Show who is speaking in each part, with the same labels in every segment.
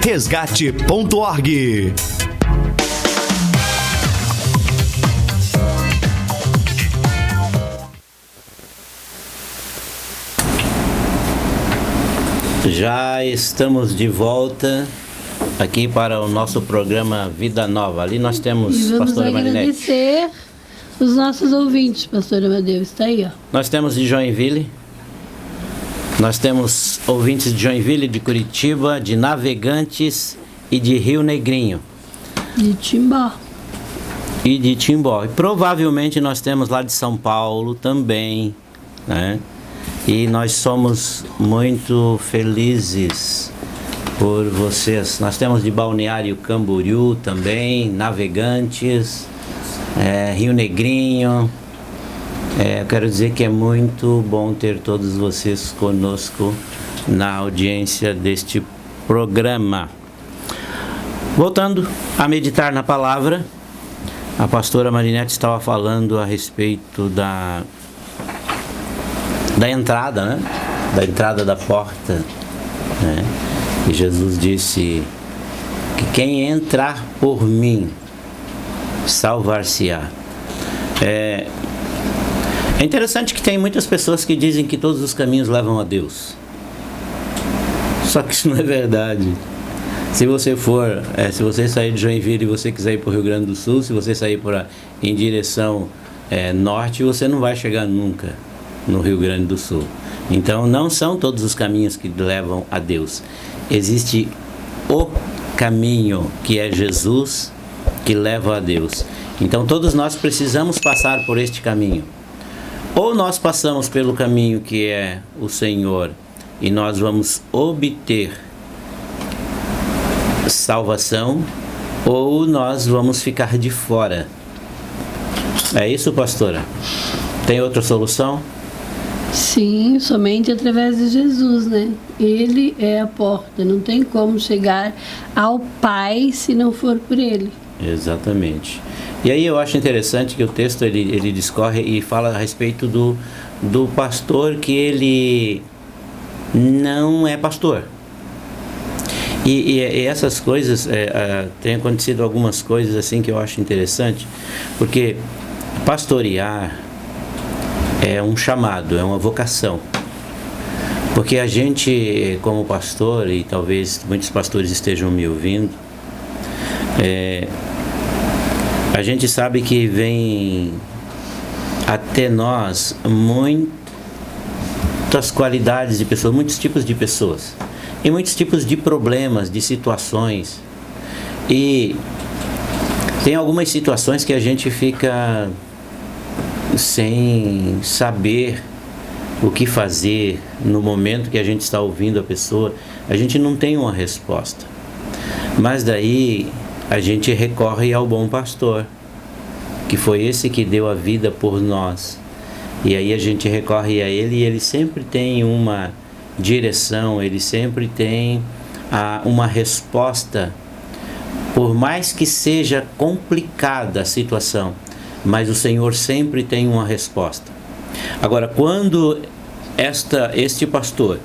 Speaker 1: Resgate.org.
Speaker 2: Já estamos de volta aqui para o nosso programa Vida Nova. Ali nós temos Pastora Marinete.
Speaker 3: Agradecer os nossos ouvintes, Pastor Amadeu, está aí, ó.
Speaker 2: Nós temos de Joinville. Nós temos ouvintes de Joinville, de Curitiba, de Navegantes e de Rio Negrinho.
Speaker 3: De Timbó.
Speaker 2: E de Timbó. E provavelmente nós temos lá de São Paulo também, né? E nós somos muito felizes por vocês. Nós temos de Balneário Camboriú também, Navegantes, Rio Negrinho. Eu quero dizer que é muito bom ter todos vocês conosco na audiência deste programa. Voltando a meditar na palavra, a pastora Marinete estava falando a respeito da entrada, né? Da entrada da porta, né? E Jesus disse que quem entrar por mim salvar-se-á. É interessante que tem muitas pessoas que dizem que todos os caminhos levam a Deus. Só que isso não é verdade. Se você sair de Joinville e você quiser ir para o Rio Grande do Sul, se você sair em direção norte, você não vai chegar nunca no Rio Grande do Sul. Então não são todos os caminhos que levam a Deus. Existe o caminho que é Jesus que leva a Deus. Então todos nós precisamos passar por este caminho. Ou nós passamos pelo caminho que é o Senhor e nós vamos obter salvação, ou nós vamos ficar de fora. É isso, pastora? Tem outra solução?
Speaker 3: Sim, somente através de Jesus, né? Ele é a porta, não tem como chegar ao Pai se não for por Ele.
Speaker 2: Exatamente. E aí eu acho interessante que o texto ele discorre e fala a respeito do pastor que ele não é pastor. E essas coisas, tem acontecido algumas coisas assim que eu acho interessante, porque pastorear é um chamado, é uma vocação. Porque a gente, como pastor, e talvez muitos pastores estejam me ouvindo, a gente sabe que vem até nós muitas qualidades de pessoas, muitos tipos de pessoas, e muitos tipos de problemas, de situações. E tem algumas situações que a gente fica sem saber o que fazer no momento que a gente está ouvindo a pessoa. A gente não tem uma resposta, mas daí a gente recorre ao bom pastor, que foi esse que deu a vida por nós. E aí a gente recorre a ele e ele sempre tem uma direção, ele sempre tem uma resposta, por mais que seja complicada a situação, mas o Senhor sempre tem uma resposta. Agora, quando este pastor,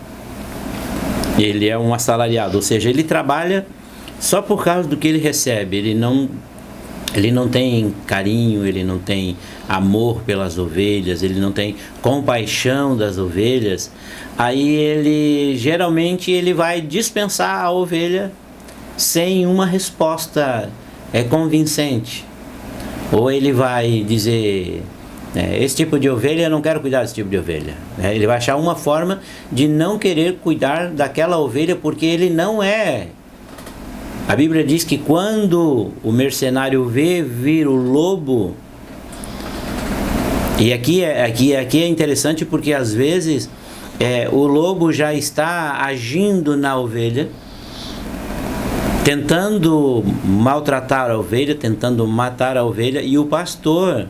Speaker 2: ele é um assalariado, ou seja, ele trabalha só por causa do que ele recebe, ele não tem carinho, ele não tem amor pelas ovelhas, ele não tem compaixão das ovelhas, aí geralmente ele vai dispensar a ovelha sem uma resposta convincente. Ou ele vai dizer, esse tipo de ovelha, eu não quero cuidar desse tipo de ovelha. Ele vai achar uma forma de não querer cuidar daquela ovelha porque ele não é. A Bíblia diz que quando o mercenário vê vir o lobo, e aqui é interessante porque às vezes o lobo já está agindo na ovelha, tentando maltratar a ovelha, tentando matar a ovelha, e o pastor,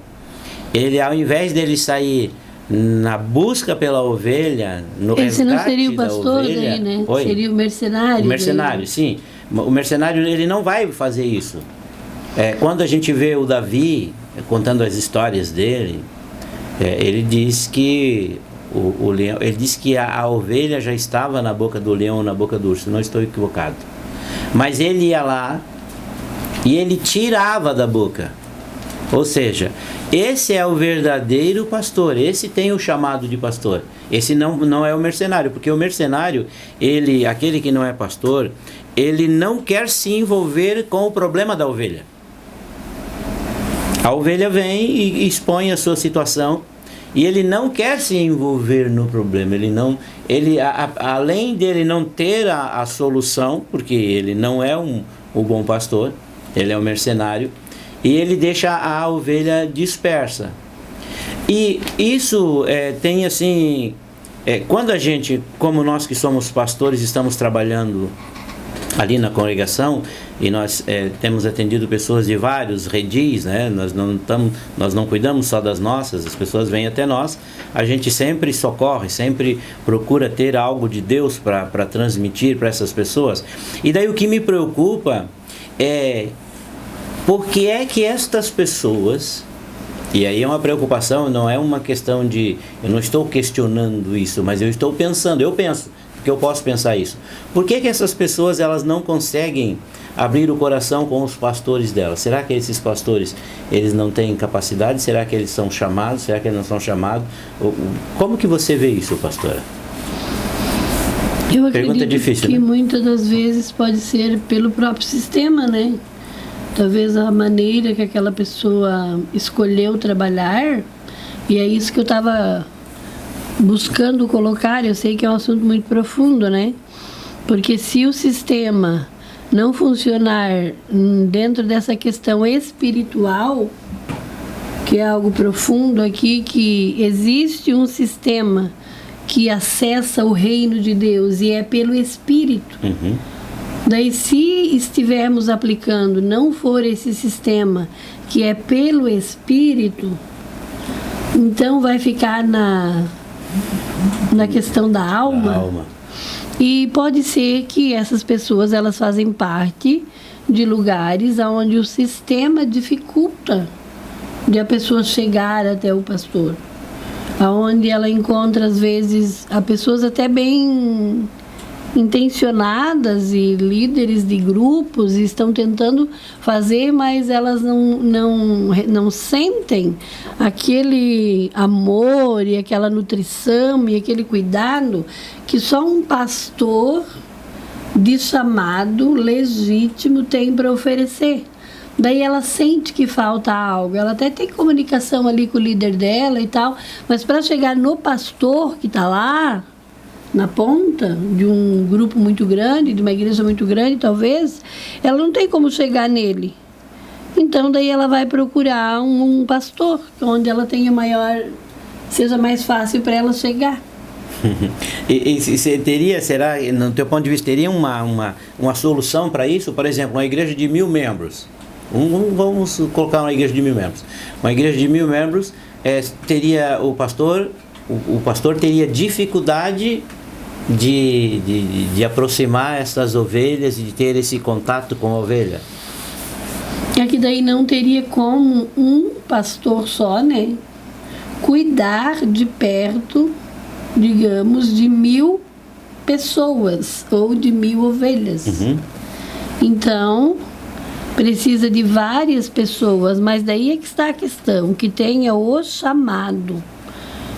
Speaker 2: ele ao invés dele sair na busca pela ovelha, no
Speaker 3: esse
Speaker 2: resgate
Speaker 3: não seria o pastor
Speaker 2: da ovelha,
Speaker 3: daí, né?
Speaker 2: Oi?
Speaker 3: Seria o mercenário.
Speaker 2: O mercenário, sim. O mercenário, ele não vai fazer isso. Quando a gente vê o Davi contando as histórias dele, ele diz que o leão, ele diz que a ovelha já estava na boca do leão, na boca do urso. Não estou equivocado. Mas ele ia lá e ele tirava da boca. Ou seja, esse é o verdadeiro pastor, esse tem o chamado de pastor. Esse não é o mercenário, porque o mercenário, aquele que não é pastor, ele não quer se envolver com o problema da ovelha. A ovelha vem e expõe a sua situação e ele não quer se envolver no problema. Além dele não ter a solução, porque ele não é o bom pastor, ele é um mercenário, e ele deixa a ovelha dispersa. E isso tem assim, quando a gente, como nós que somos pastores, estamos trabalhando ali na congregação, e nós temos atendido pessoas de vários redis, né? Nós não cuidamos só das nossas, as pessoas vêm até nós, a gente sempre socorre, sempre procura ter algo de Deus para transmitir para essas pessoas. E daí o que me preocupa é por que é que estas pessoas, e aí é uma preocupação, não é uma questão eu não estou questionando isso, mas eu penso, porque eu posso pensar isso. Por que que essas pessoas elas não conseguem abrir o coração com os pastores delas? Será que esses pastores eles não têm capacidade? Será que eles são chamados? Será que eles não são chamados? Como que você vê isso, pastora?
Speaker 3: Eu
Speaker 2: Pergunta
Speaker 3: acredito
Speaker 2: difícil,
Speaker 3: que
Speaker 2: né?
Speaker 3: muitas das vezes pode ser pelo próprio sistema, né? Talvez a maneira que aquela pessoa escolheu trabalhar, e é isso que eu estava buscando colocar. Eu sei que é um assunto muito profundo, né? Porque se o sistema não funcionar dentro dessa questão espiritual, que é algo profundo aqui, que existe um sistema que acessa o reino de Deus e é pelo Espírito.
Speaker 2: Uhum.
Speaker 3: Daí, se estivermos aplicando, não for esse sistema que é pelo Espírito, então vai ficar na questão da alma. E pode ser que essas pessoas elas fazem parte de lugares onde o sistema dificulta de a pessoa chegar até o pastor, aonde ela encontra às vezes a pessoas até bem intencionadas e líderes de grupos estão tentando fazer, mas elas não sentem aquele amor e aquela nutrição e aquele cuidado que só um pastor de chamado legítimo tem para oferecer. Daí ela sente que falta algo, ela até tem comunicação ali com o líder dela e tal, mas para chegar no pastor que está lá na ponta de um grupo muito grande, de uma igreja muito grande talvez, ela não tem como chegar nele. Então daí ela vai procurar um pastor, onde ela tenha seja mais fácil para ela chegar.
Speaker 2: E será, no teu ponto de vista, teria uma solução para isso? Por exemplo, uma igreja de 1.000 membros. Vamos colocar uma igreja de 1.000 membros. Uma igreja de 1.000 membros teria o pastor teria dificuldade de aproximar essas ovelhas e de ter esse contato com a ovelha.
Speaker 3: É que daí não teria como um pastor só, né, cuidar de perto, digamos, de 1.000 pessoas ou de 1.000 ovelhas.
Speaker 2: Uhum.
Speaker 3: Então precisa de várias pessoas, mas daí é que está a questão, que tenha o chamado,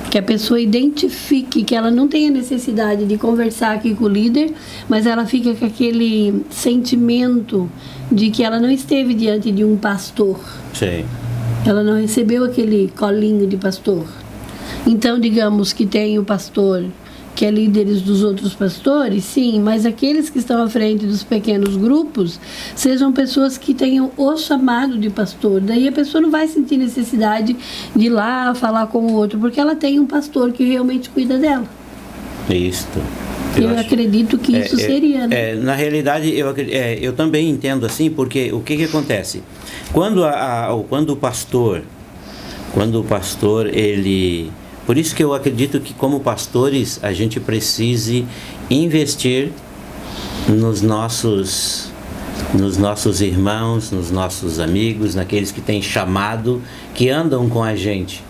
Speaker 3: que a pessoa identifique que ela não tem a necessidade de conversar aqui com o líder, mas ela fica com aquele sentimento de que ela não esteve diante de um pastor.
Speaker 2: Sim.
Speaker 3: Ela não recebeu aquele colinho de pastor. Então, digamos que tem o pastor que é líderes dos outros pastores, sim, mas aqueles que estão à frente dos pequenos grupos sejam pessoas que tenham o chamado de pastor. Daí a pessoa não vai sentir necessidade de ir lá falar com o outro, porque ela tem um pastor que realmente cuida dela.
Speaker 2: Isso.
Speaker 3: Eu acredito que isso seria, né?
Speaker 2: Na realidade, eu também entendo assim, porque o que acontece? Quando o pastor, ele... Por isso que eu acredito que, como pastores, a gente precise investir nos nossos irmãos, nos nossos amigos, naqueles que têm chamado, que andam com a gente,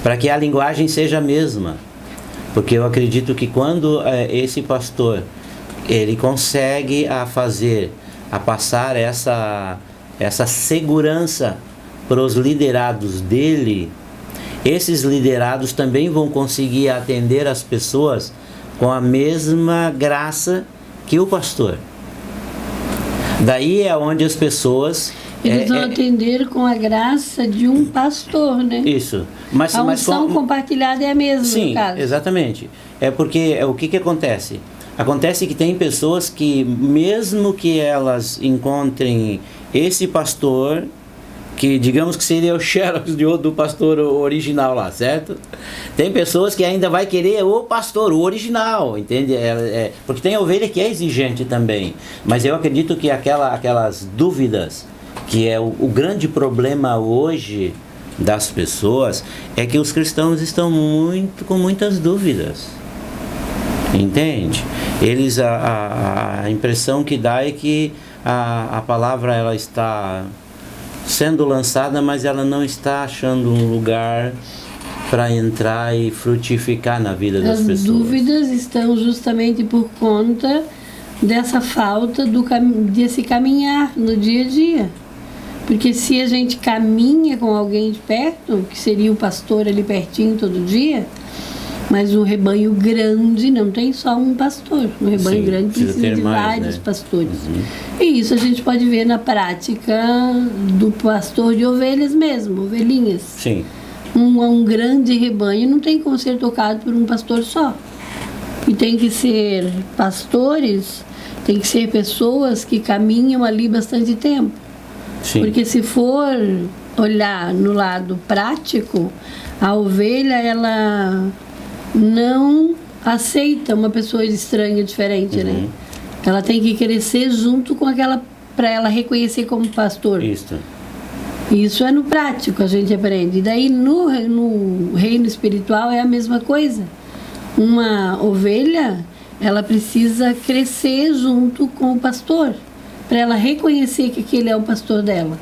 Speaker 2: para que a linguagem seja a mesma. Porque eu acredito que quando esse pastor ele consegue a passar essa segurança para os liderados dele, esses liderados também vão conseguir atender as pessoas com a mesma graça que o pastor. Daí é onde as pessoas...
Speaker 3: Eles vão atender com a graça de um pastor, né?
Speaker 2: Isso.
Speaker 3: A unção compartilhada é a mesma,
Speaker 2: sim,
Speaker 3: no caso.
Speaker 2: Exatamente. É porque o que acontece? Acontece que tem pessoas que, mesmo que elas encontrem esse pastor, que digamos que seria o xerox do pastor original lá, certo? Tem pessoas que ainda vai querer o pastor, o original, entende? Porque tem ovelha que é exigente também. Mas eu acredito que aquelas dúvidas, que é o grande problema hoje das pessoas, é que os cristãos estão com muitas dúvidas. Entende? Eles, a impressão que dá é que a palavra ela está sendo lançada, mas ela não está achando um lugar para entrar e frutificar na vida das pessoas.
Speaker 3: As dúvidas estão justamente por conta dessa falta desse caminhar no dia a dia. Porque se a gente caminha com alguém de perto, que seria o pastor ali pertinho todo dia, mas um rebanho grande não tem só um pastor. Um rebanho grande precisa de vários pastores. E isso a gente pode ver na prática do pastor de ovelhas mesmo, ovelhinhas.
Speaker 2: Sim.
Speaker 3: Um grande rebanho não tem como ser tocado por um pastor só. E tem que ser pastores, tem que ser pessoas que caminham ali bastante tempo.
Speaker 2: Sim.
Speaker 3: Porque se for olhar no lado prático, a ovelha, ela não aceita uma pessoa estranha, diferente, né? Ela tem que crescer junto com aquela, para ela reconhecer como pastor. Isso é no prático, a gente aprende. E daí no reino espiritual é a mesma coisa. Uma ovelha, ela precisa crescer junto com o pastor, para ela reconhecer que aquele é o pastor dela.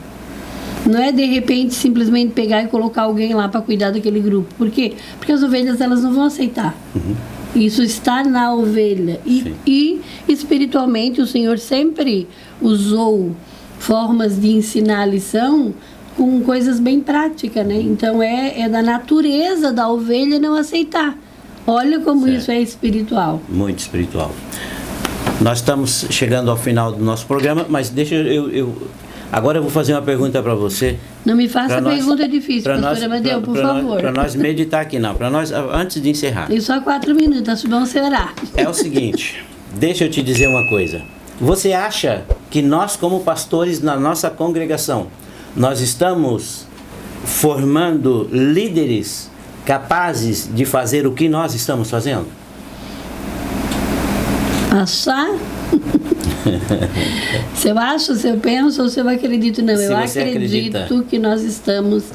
Speaker 3: Não é de repente simplesmente pegar e colocar alguém lá para cuidar daquele grupo. Por quê? Porque as ovelhas elas não vão aceitar. Isso está na ovelha. E espiritualmente o Senhor sempre usou formas de ensinar a lição com coisas bem práticas, né? Então é da natureza da ovelha não aceitar. Olha como isso é espiritual.
Speaker 2: Muito espiritual. Nós estamos chegando ao final do nosso programa, mas deixa agora eu vou fazer uma pergunta para você.
Speaker 3: Não me faça pergunta difícil, pastora Amadeu, por favor.
Speaker 2: Para nós meditar aqui, não. Para nós, antes de encerrar.
Speaker 3: Tem só 4 minutos, acho bom você orar.
Speaker 2: É o seguinte, deixa eu te dizer uma coisa. Você acha que nós, como pastores na nossa congregação, nós estamos formando líderes capazes de fazer o que nós estamos fazendo?
Speaker 3: Achar? Se eu acho, se eu penso ou se eu acredito, não. Eu acredito que nós estamos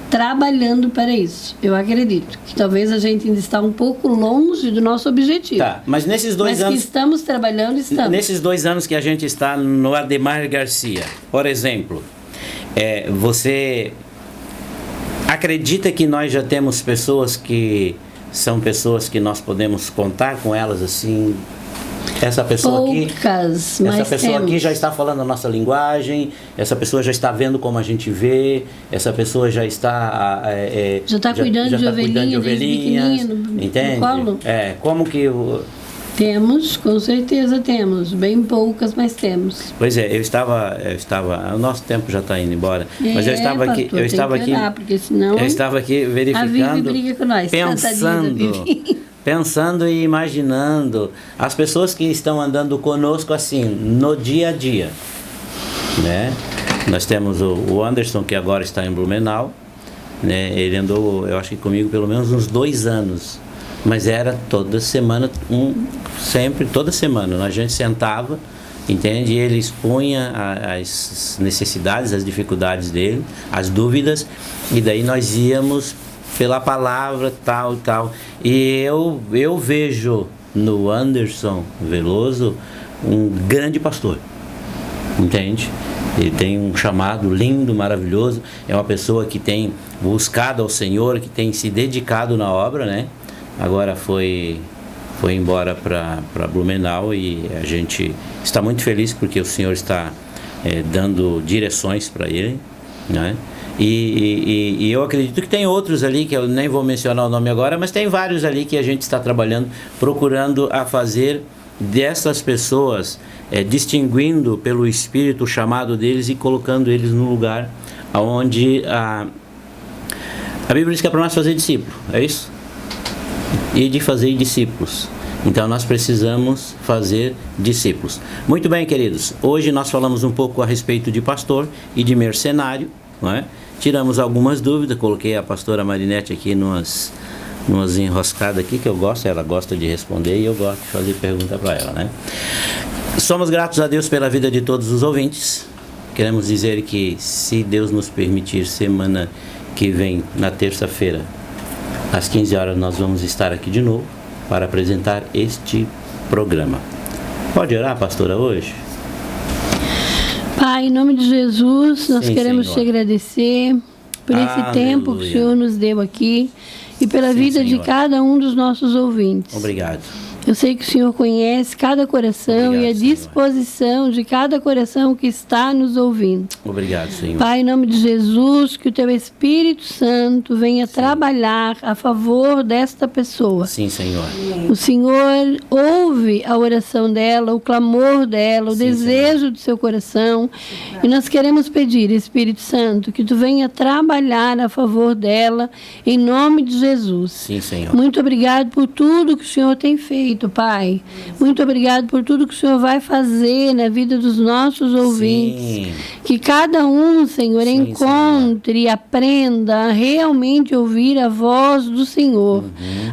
Speaker 3: trabalhando para isso. Eu acredito que talvez a gente ainda está um pouco longe do nosso objetivo.
Speaker 2: Tá, mas nesses 2 anos...
Speaker 3: que estamos trabalhando, estamos.
Speaker 2: Nesses 2 anos que a gente está no Ademar Garcia, por exemplo, você acredita que nós já temos pessoas que são pessoas que nós podemos contar com elas assim? Essa pessoa aqui já está falando a nossa linguagem, essa pessoa já está vendo como a gente vê, essa pessoa já está
Speaker 3: cuidando de ovelhinha,
Speaker 2: entende?
Speaker 3: No colo.
Speaker 2: Como que
Speaker 3: temos, com certeza temos, bem poucas, mas temos.
Speaker 2: Pois é, eu estava, o nosso tempo já está indo embora, mas eu estava aqui verificando,
Speaker 3: a Vivi briga com nós,
Speaker 2: pensando e imaginando as pessoas que estão andando conosco assim, no dia a dia, né? Nós temos o Anderson, que agora está em Blumenau, né? Ele andou, eu acho que comigo pelo menos uns 2 anos, mas era toda semana, sempre, toda semana, a gente sentava, entende? E ele expunha as necessidades, as dificuldades dele, as dúvidas, e daí nós íamos pela palavra, tal. E eu vejo no Anderson Veloso um grande pastor, entende? Ele tem um chamado lindo, maravilhoso, é uma pessoa que tem buscado ao Senhor, que tem se dedicado na obra, né? Agora foi foi embora para Blumenau, e a gente está muito feliz porque o Senhor está dando direções para ele, né? E eu acredito que tem outros ali, que eu nem vou mencionar o nome agora, mas tem vários ali que a gente está trabalhando, procurando a fazer dessas pessoas, distinguindo pelo Espírito o chamado deles e colocando eles no lugar onde a Bíblia diz que é para nós fazer discípulo, é isso? E de fazer discípulos. Então nós precisamos fazer discípulos. Muito bem, queridos, hoje nós falamos um pouco a respeito de pastor e de mercenário, não é? Tiramos algumas dúvidas, coloquei a pastora Marinete aqui numas enroscadas aqui, que eu gosto, ela gosta de responder e eu gosto de fazer pergunta para ela, né? Somos gratos a Deus pela vida de todos os ouvintes. Queremos dizer que, se Deus nos permitir, semana que vem, na terça-feira, às 15 horas, nós vamos estar aqui de novo para apresentar este programa. Pode orar, pastora, hoje?
Speaker 3: Pai, em nome de Jesus, nós
Speaker 2: Sim,
Speaker 3: queremos
Speaker 2: Senhor.
Speaker 3: te agradecer por esse tempo que o Senhor nos deu aqui e pela
Speaker 2: Sim,
Speaker 3: vida de
Speaker 2: Senhor.
Speaker 3: cada um dos nossos ouvintes.
Speaker 2: Obrigado.
Speaker 3: Eu sei que o Senhor conhece cada coração
Speaker 2: Obrigado,
Speaker 3: e a
Speaker 2: Senhor.
Speaker 3: disposição de cada coração que está nos ouvindo.
Speaker 2: Obrigado, Senhor.
Speaker 3: Pai, em nome de Jesus, que o Teu Espírito Santo venha trabalhar a favor desta pessoa.
Speaker 2: Sim, Senhor.
Speaker 3: O Senhor ouve a oração dela, o clamor dela, o
Speaker 2: Sim,
Speaker 3: desejo do seu coração. E nós queremos pedir, Espírito Santo, que Tu venha trabalhar a favor dela, em nome de Jesus.
Speaker 2: Sim, Senhor.
Speaker 3: Muito obrigado por tudo que o Senhor tem feito, Pai. Muito obrigado por tudo que o Senhor vai fazer na vida dos nossos ouvintes.
Speaker 2: Sim.
Speaker 3: Que cada um, Senhor,
Speaker 2: Sim,
Speaker 3: encontre e aprenda a realmente ouvir a voz do Senhor.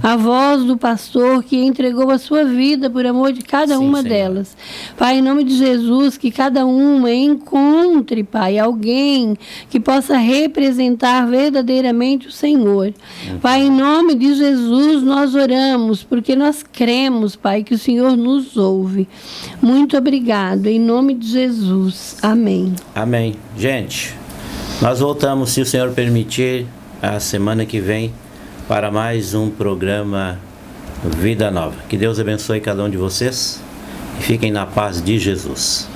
Speaker 3: A voz do pastor que entregou a sua vida por amor de cada
Speaker 2: Sim,
Speaker 3: uma
Speaker 2: Senhor.
Speaker 3: delas. Pai, em nome de Jesus, que cada uma encontre, Pai, alguém que possa representar verdadeiramente o Senhor. Pai, em nome de Jesus, nós oramos, porque nós cremos, Pai, que o Senhor nos ouve. Muito obrigado, em nome de Jesus. Amém.
Speaker 2: Amém. Gente, nós voltamos, se o Senhor permitir, a semana que vem para mais um programa Vida Nova. Que Deus abençoe cada um de vocês e fiquem na paz de Jesus.